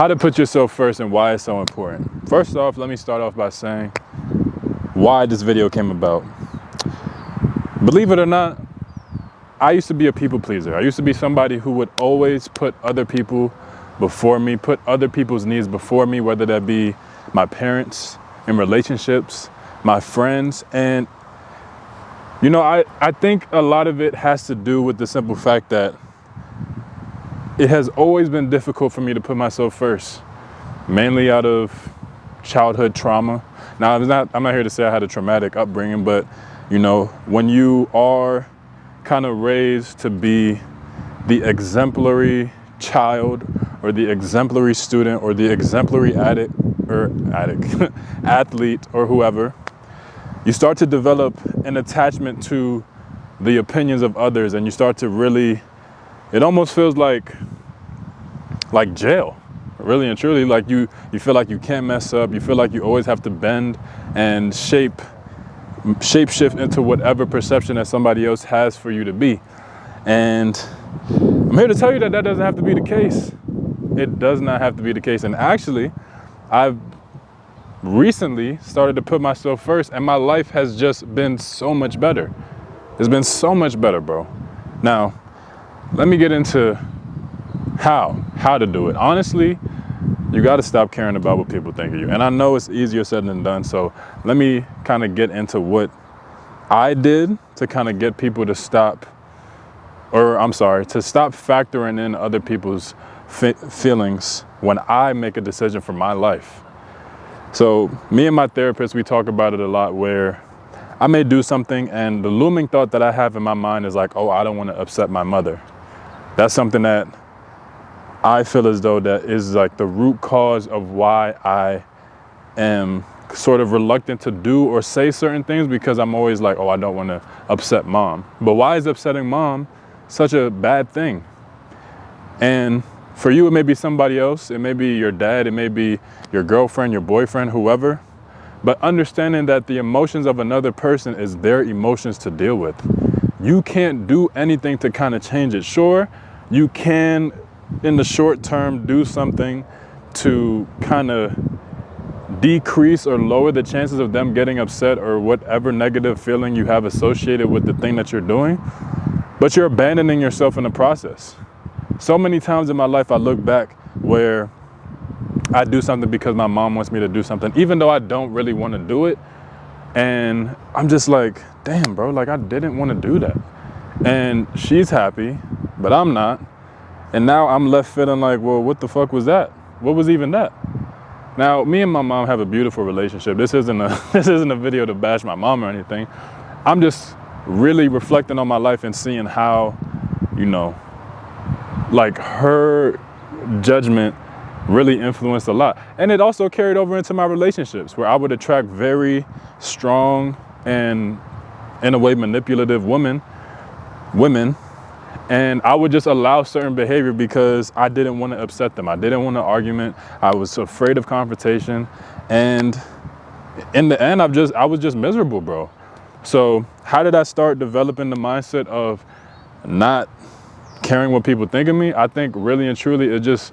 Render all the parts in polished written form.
how to put yourself first and why it's so important. First off, let me start off by saying why this video came about. Believe it or not, I used to be a people pleaser. I used to be somebody who would always put other people before me, put other people's needs before me, whether that be my parents, in relationships, my friends. And, you know, I think a lot of it has to do with the simple fact that it has always been difficult for me to put myself first, mainly out of childhood trauma. Now, I'm not here to say I had a traumatic upbringing, but, you know, when you are kind of raised to be the exemplary child or the exemplary student or the exemplary athlete or whoever, you start to develop an attachment to the opinions of others, and you start to really, it almost feels like jail, really and truly. Like you feel like you can't mess up. You feel like you always have to bend and shape shift into whatever perception that somebody else has for you to be. And I'm here to tell you that that doesn't have to be the case. It does not have to be the case. And actually, I've recently started to put myself first, and my life has just been so much better. It's been so much better, bro. Now, let me get into how to do it. Honestly, you got to stop caring about what people think of you. And I know it's easier said than done. So let me kind of get into what I did to kind of get people to stop factoring in other people's feelings when I make a decision for my life. So me and my therapist, we talk about it a lot, where I may do something and the looming thought that I have in my mind is like, oh, I don't want to upset my mother. That's something that I feel as though that is like the root cause of why I am sort of reluctant to do or say certain things, because I'm always like, oh, I don't want to upset mom. But why is upsetting mom such a bad thing? And for you, it may be somebody else. It may be your dad. It may be your girlfriend, your boyfriend, whoever. But understanding that the emotions of another person is their emotions to deal with. You can't do anything to kind of change it. Sure, you can, in the short term, do something to kind of decrease or lower the chances of them getting upset or whatever negative feeling you have associated with the thing that you're doing, but you're abandoning yourself in the process. So many times in my life, I look back where I do something because my mom wants me to do something, even though I don't really want to do it. And I'm just like, damn, bro, like I didn't want to do that. And she's happy, but I'm not. And now I'm left feeling like, well, what the fuck was that? What was even that? Now, me and my mom have a beautiful relationship. This isn't a video to bash my mom or anything. I'm just really reflecting on my life and seeing how, you know, like her judgment really influenced a lot. And it also carried over into my relationships, where I would attract very strong and, in a way, manipulative women, and I would just allow certain behavior because I didn't want to upset them. I didn't want an argument. I was afraid of confrontation. And in the end, I was just miserable, bro. So how did I start developing the mindset of not caring what people think of me? I think really and truly it's just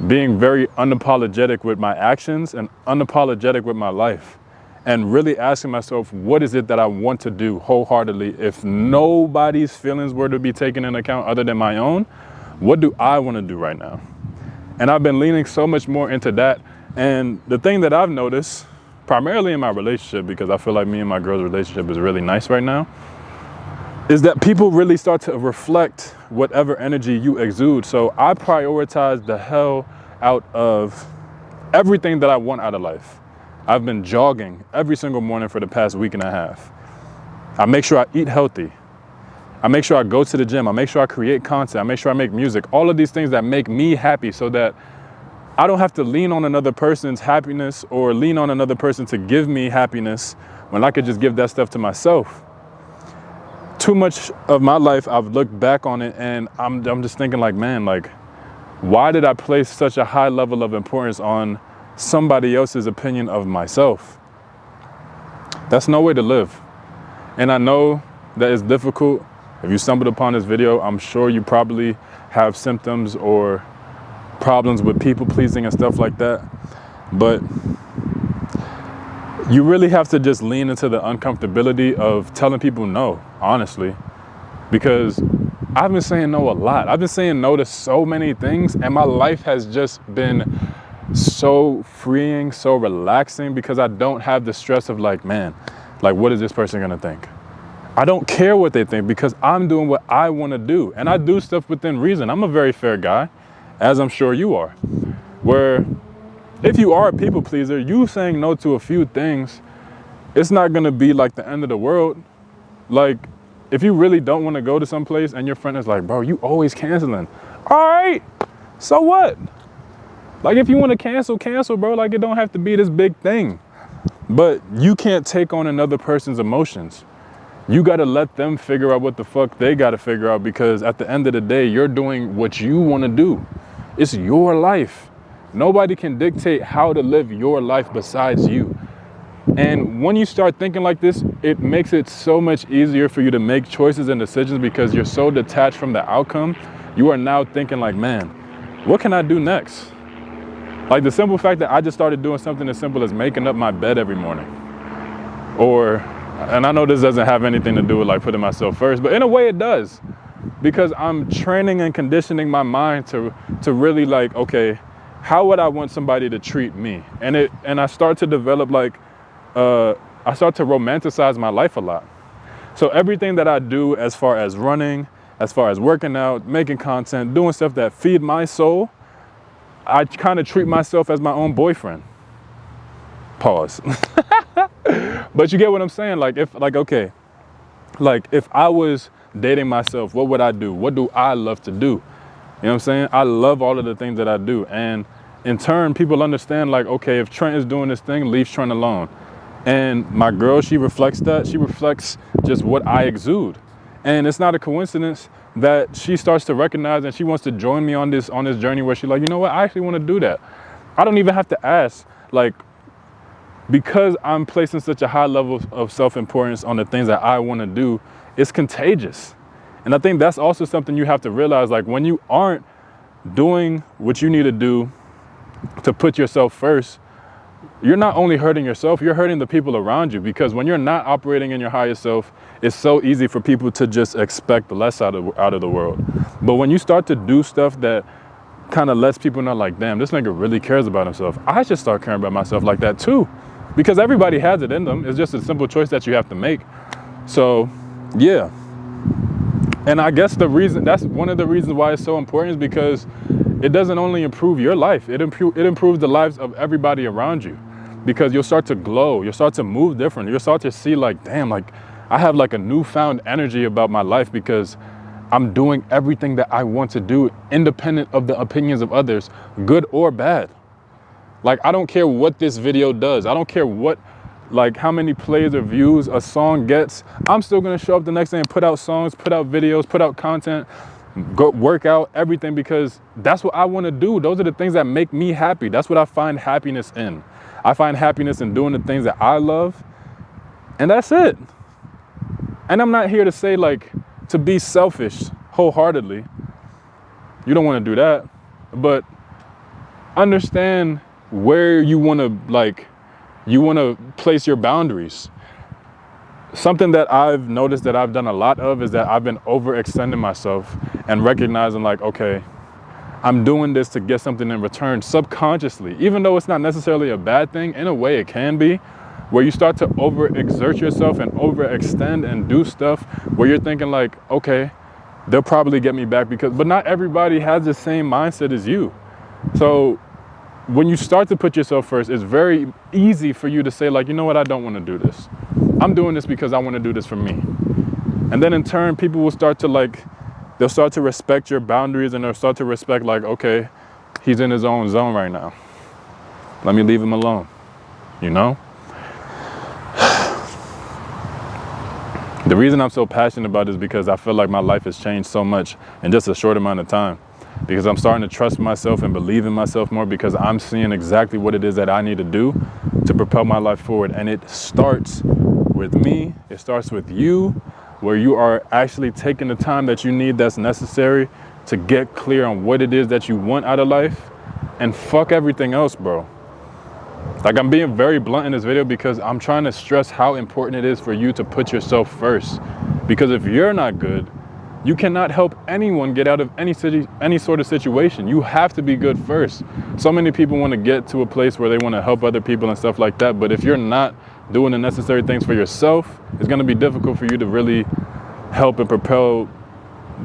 being very unapologetic with my actions and unapologetic with my life, and really asking myself, what is it that I want to do wholeheartedly? If nobody's feelings were to be taken into account other than my own, what do I want to do right now? And I've been leaning so much more into that. And the thing that I've noticed, primarily in my relationship, because I feel like me and my girl's relationship is really nice right now, is that people really start to reflect whatever energy you exude. So I prioritize the hell out of everything that I want out of life. I've been jogging every single morning for the past week and a half. I make sure I eat healthy. I make sure I go to the gym. I make sure I create content. I make sure I make music. All of these things that make me happy, so that I don't have to lean on another person's happiness or lean on another person to give me happiness when I could just give that stuff to myself. Too much of my life, I've looked back on it and I'm just thinking like, man, like, why did I place such a high level of importance on somebody else's opinion of myself? That's no way to live. And I know that it's difficult. If you stumbled upon this video, I'm sure you probably have symptoms or problems with people pleasing and stuff like that. But you really have to just lean into the uncomfortability of telling people no, honestly, because I've been saying no a lot. I've been saying no to so many things, and my life has just been so freeing, so relaxing, because I don't have the stress of like, man, like, what is this person gonna think? I don't care what they think because I'm doing what I want to do, and I do stuff within reason. I'm a very fair guy, as I'm sure you are, where if you are a people pleaser, you saying no to a few things, it's not gonna be like the end of the world. Like, if you really don't want to go to some place and your friend is like, bro, you always canceling. All right, so what? Like, if you want to cancel, bro. Like, it don't have to be this big thing. But you can't take on another person's emotions. You got to let them figure out what the fuck they got to figure out, because at the end of the day, you're doing what you want to do. It's your life. Nobody can dictate how to live your life besides you. And when you start thinking like this, it makes it so much easier for you to make choices and decisions, because you're so detached from the outcome. You are now thinking like, man, what can I do next? Like the simple fact that I just started doing something as simple as making up my bed every morning. And I know this doesn't have anything to do with like putting myself first, but in a way it does, because I'm training and conditioning my mind to really like, okay, how would I want somebody to treat me? And I start to develop like, I start to romanticize my life a lot. So everything that I do, as far as running, as far as working out, making content, doing stuff that feed my soul, I kind of treat myself as my own boyfriend. Pause. But you get what I'm saying? Like, if I was dating myself, what would I do? What do I love to do? You know what I'm saying? I love all of the things that I do. And in turn, people understand like, okay, if Trent is doing this thing, leave Trent alone. And my girl, she reflects that. She reflects just what I exude. And it's not a coincidence that she starts to recognize and she wants to join me on this journey where she's like, you know what, I actually want to do that. I don't even have to ask, like, because I'm placing such a high level of self-importance on the things that I want to do, it's contagious. And I think that's also something you have to realize, like, when you aren't doing what you need to do to put yourself first, you're not only hurting yourself, you're hurting the people around you, because when you're not operating in your higher self, it's so easy for people to just expect less out of the world. But when you start to do stuff that kind of lets people know like, damn, this nigga really cares about himself, I should start caring about myself like that too, because everybody has it in them. It's just a simple choice that you have to make. So yeah. And I guess that's one of the reasons why it's so important, is because it doesn't only improve your life, it improves the lives of everybody around you, because you'll start to glow, you'll start to move different, you'll start to see like, damn, like I have like a newfound energy about my life because I'm doing everything that I want to do independent of the opinions of others, good or bad. Like, I don't care what this video does. I don't care like how many plays or views a song gets. I'm still gonna show up the next day and put out songs, put out videos, put out content, go work out, everything, because that's what I want to do. Those are the things that make me happy. That's what I find happiness in. I find happiness in doing the things that I love, and that's it. And I'm not here to say like to be selfish wholeheartedly. You don't want to do that, but understand where you want to place your boundaries. Something that I've noticed that I've done a lot of is that I've been overextending myself and recognizing like, okay, I'm doing this to get something in return subconsciously, even though it's not necessarily a bad thing. In a way it can be, where you start to overexert yourself and overextend and do stuff where you're thinking like, okay, they'll probably get me back, but not everybody has the same mindset as you. So when you start to put yourself first, it's very easy for you to say like, you know what, I don't want to do this. I'm doing this because I want to do this for me. And then in turn, people will start to they'll start to respect your boundaries, and they'll start to respect like, okay, he's in his own zone right now. Let me leave him alone, you know? The reason I'm so passionate about this is because I feel like my life has changed so much in just a short amount of time. Because I'm starting to trust myself and believe in myself more, because I'm seeing exactly what it is that I need to do to propel my life forward. And it starts with me, it starts with you, where you are actually taking the time that you need, that's necessary to get clear on what it is that you want out of life, and fuck everything else, bro. Like, I'm being very blunt in this video because I'm trying to stress how important it is for you to put yourself first. Because if you're not good, you cannot help anyone get out of any sort of situation. You have to be good first. So many people want to get to a place where they want to help other people and stuff like that. But if you're not doing the necessary things for yourself, it's going to be difficult for you to really help and propel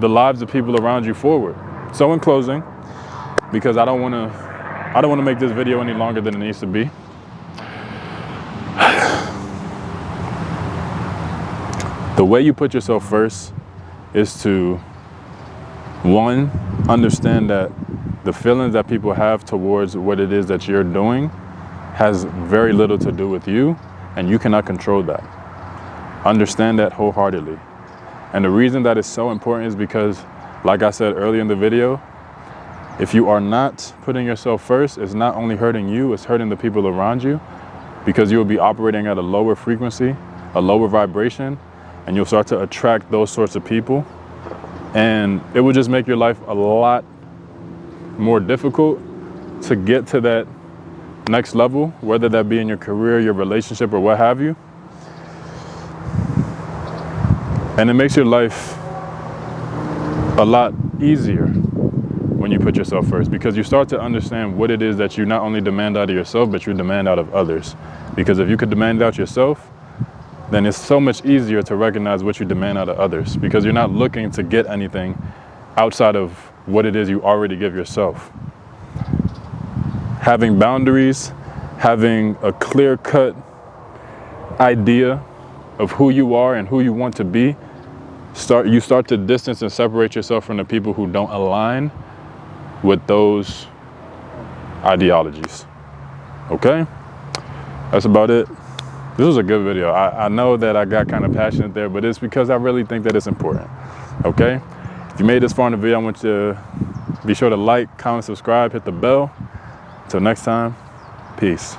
the lives of people around you forward. So in closing, because I don't want to make this video any longer than it needs to be. The way you put yourself first is to, one, understand that the feelings that people have towards what it is that you're doing has very little to do with you, and you cannot control that. Understand that wholeheartedly. And the reason that is so important is because, like I said earlier in the video, if you are not putting yourself first, it's not only hurting you, it's hurting the people around you, because you will be operating at a lower frequency, a lower vibration, and you'll start to attract those sorts of people. And it will just make your life a lot more difficult to get to that next level, whether that be in your career, your relationship, or what have you. And it makes your life a lot easier when you put yourself first, because you start to understand what it is that you not only demand out of yourself, but you demand out of others. Because if you could demand out yourself, then it's so much easier to recognize what you demand out of others, because you're not looking to get anything outside of what it is you already give yourself. Having boundaries, having a clear-cut idea of who you are and who you want to be, you start to distance and separate yourself from the people who don't align with those ideologies. Okay? That's about it. This was a good video. I know that I got kind of passionate there, but it's because I really think that it's important. Okay? If you made this far in the video, I want you to be sure to like, comment, subscribe, hit the bell. Until next time, peace.